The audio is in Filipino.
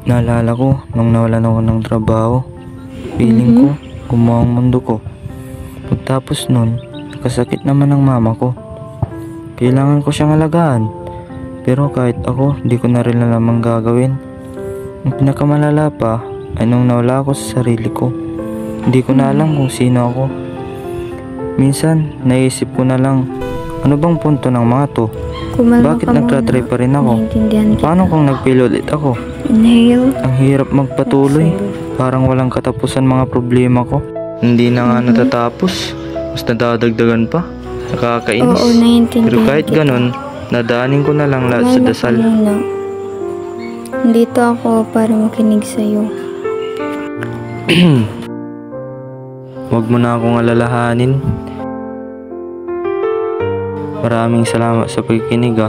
Naalala ko nung nawalan ako ng trabaho. Feeling ko, gumawa ang mundo ko. Pagtapos nun, nakasakit naman ang mama ko. Kailangan ko siyang alagaan. Pero kahit ako, di ko na rin alam ang gagawin. Ang pinakamalala pa ay nung nawala ako sa sarili ko. Hindi ko na alam kung sino ako. Minsan, naisip ko na lang, ano bang punto ng mga to? Kumalma Bakit ka nagtatry muna. pa rin ako? Naiintindihan kita. Paano kung nag-fail ulit ako? Inhale. Ang hirap magpatuloy. Parang walang katapusan mga problema ko. Hindi na nga natatapos. Mas nadadagdagan pa. Nakakainis. Oo, naiintindihan Pero kahit kita. ganun, nadaanin ko na lang lahat sa Kumalma ka dasal. muna. Nandito ako para makinig sa'yo. Huwag mo na akong alalahanin. Maraming salamat sa pagkikinig ah.